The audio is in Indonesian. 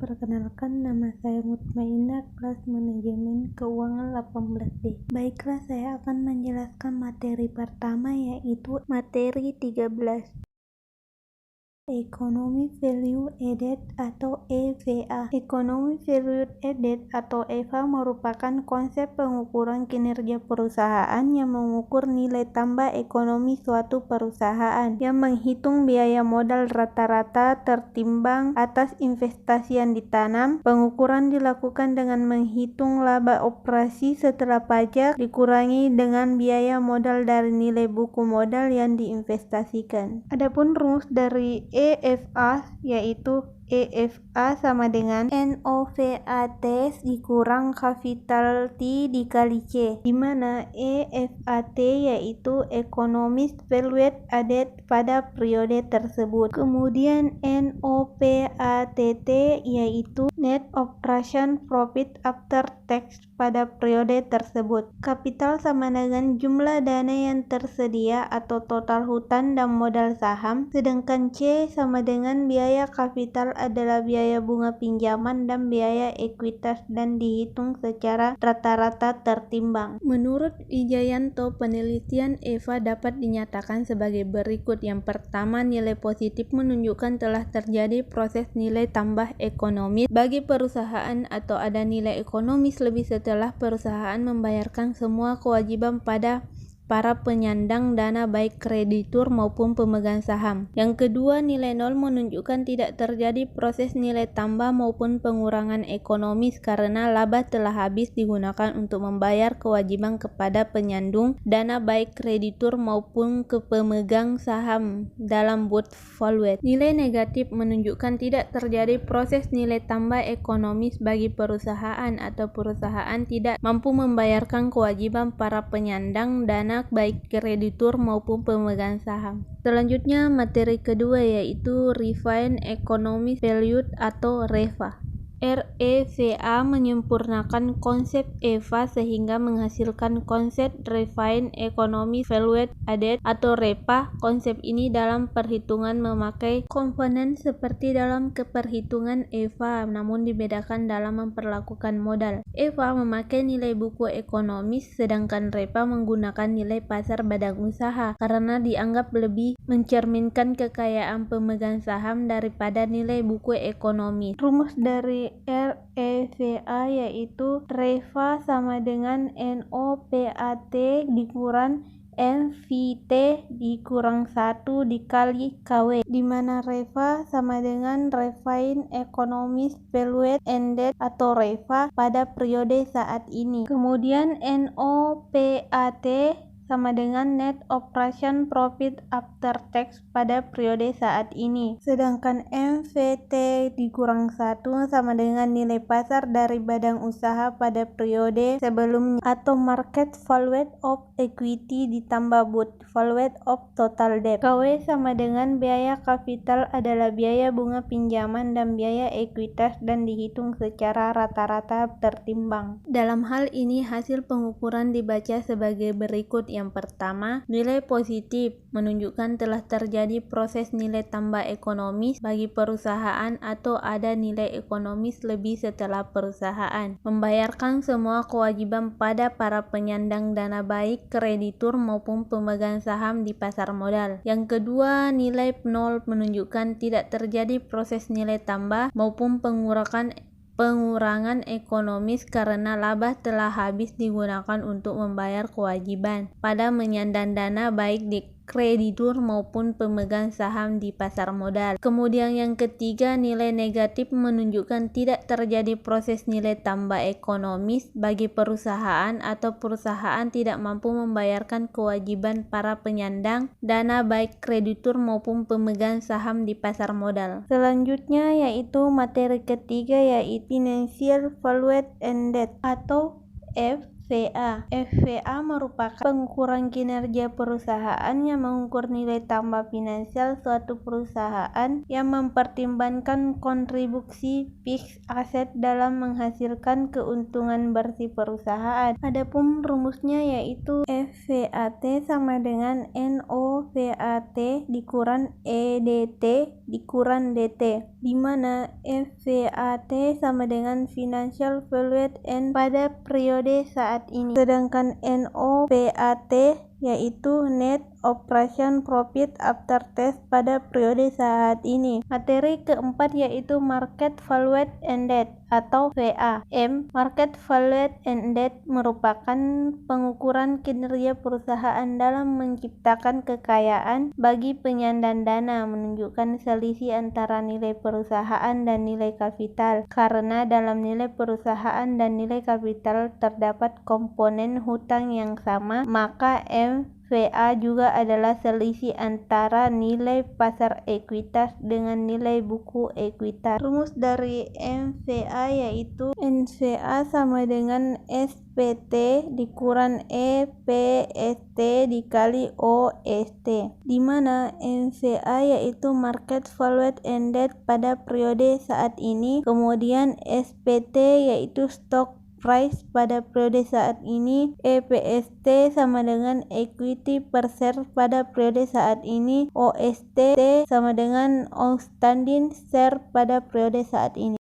Perkenalkan, nama saya Mutmainah, kelas Manajemen Keuangan 18D. Baiklah, saya akan menjelaskan materi pertama, yaitu materi 13. Economic Value Added atau EVA. Economic Value Added atau EVA merupakan konsep pengukuran kinerja perusahaan yang mengukur nilai tambah ekonomi suatu perusahaan, yang menghitung biaya modal rata-rata tertimbang atas investasi yang ditanam. Pengukuran dilakukan dengan menghitung laba operasi setelah pajak dikurangi dengan biaya modal dari nilai buku modal yang diinvestasikan. Adapun rumus dari EVA yaitu EVA sama dengan NOVAT dikurang kapital T dikali C, di mana EVAT yaitu Economic Value Added pada periode tersebut. Kemudian NOPATT yaitu Net Operation Profit After Tax pada periode tersebut. Kapital sama dengan jumlah dana yang tersedia atau total hutang dan modal saham, sedangkan C sama dengan biaya kapital adalah biaya bunga pinjaman dan biaya ekuitas dan dihitung secara rata-rata tertimbang. Menurut Wijayanto, penelitian EVA dapat dinyatakan sebagai berikut. Yang pertama, nilai positif menunjukkan telah terjadi proses nilai tambah ekonomis bagi perusahaan atau ada nilai ekonomis lebih setelah perusahaan membayarkan semua kewajiban pada para penyandang dana baik kreditur maupun pemegang saham. Yang kedua, nilai nol menunjukkan tidak terjadi proses nilai tambah maupun pengurangan ekonomis karena laba telah habis digunakan untuk membayar kewajiban kepada penyandang dana baik kreditur maupun ke pemegang saham dalam portfolio. Nilai negatif menunjukkan tidak terjadi proses nilai tambah ekonomis bagi perusahaan atau perusahaan tidak mampu membayarkan kewajiban para penyandang dana baik kreditur maupun pemegang saham. Selanjutnya, materi kedua yaitu Refined Economic Value atau REVA. REVA menyempurnakan konsep EVA sehingga menghasilkan konsep Refined Economic Value Added atau REVA. Konsep ini dalam perhitungan memakai komponen seperti dalam keperhitungan EVA, namun dibedakan dalam memperlakukan modal. EVA memakai nilai buku ekonomis, sedangkan REVA menggunakan nilai pasar badan usaha karena dianggap lebih mencerminkan kekayaan pemegang saham daripada nilai buku ekonomis. Rumus dari REVA yaitu REVA sama dengan NOPAT dikurang MVT dikurang 1 dikali KW, di mana REVA sama dengan Refined Economic Value Added atau REVA pada periode saat ini. Kemudian NOPAT sama dengan Net Operation Profit After Tax pada periode saat ini. Sedangkan MVT dikurang 1 sama dengan nilai pasar dari badan usaha pada periode sebelumnya atau Market Value of Equity ditambah Book Value of Total Debt. KW sama dengan biaya kapital adalah biaya bunga pinjaman dan biaya ekuitas dan dihitung secara rata-rata tertimbang. Dalam hal ini hasil pengukuran dibaca sebagai berikut. Yang pertama, nilai positif menunjukkan telah terjadi proses nilai tambah ekonomis bagi perusahaan atau ada nilai ekonomis lebih setelah perusahaan membayarkan semua kewajiban pada para penyandang dana baik kreditur maupun pemegang saham di pasar modal. Yang kedua, nilai nol menunjukkan tidak terjadi proses nilai tambah maupun pengurangan ekonomis karena laba telah habis digunakan untuk membayar kewajiban pada penyandang dana baik di kreditur maupun pemegang saham di pasar modal. Kemudian yang ketiga, nilai negatif menunjukkan tidak terjadi proses nilai tambah ekonomis bagi perusahaan atau perusahaan tidak mampu membayarkan kewajiban para penyandang dana baik kreditur maupun pemegang saham di pasar modal. Selanjutnya yaitu materi ketiga yaitu Financial Value Added atau FVA. FVA merupakan pengukuran kinerja perusahaan yang mengukur nilai tambah finansial suatu perusahaan yang mempertimbangkan kontribusi fixed asset dalam menghasilkan keuntungan bersih perusahaan. Adapun rumusnya yaitu FVAT sama dengan NOVAT dikuran EDT dikuran DT, di mana FVAT sama dengan Financial Valued End pada periode saat ini, sedangkan NOPAT yaitu Net Operation Profit After Tax pada periode saat ini. Materi keempat yaitu Market Valued Ended atau VAM. Market Valued Ended merupakan pengukuran kinerja perusahaan dalam menciptakan kekayaan bagi penyandang dana, menunjukkan selisih antara nilai perusahaan dan nilai kapital. Karena dalam nilai perusahaan dan nilai kapital terdapat komponen hutang yang sama, maka MVA juga adalah selisih antara nilai pasar ekuitas dengan nilai buku ekuitas. Rumus dari MVA yaitu NVA sama dengan SPT dikuran EPST dikali OST, di mana MVA yaitu Market Valued Ended pada periode saat ini, kemudian SPT yaitu Stock Price pada periode saat ini, EPST sama dengan Equity per share pada periode saat ini, OST sama dengan Outstanding Share pada periode saat ini.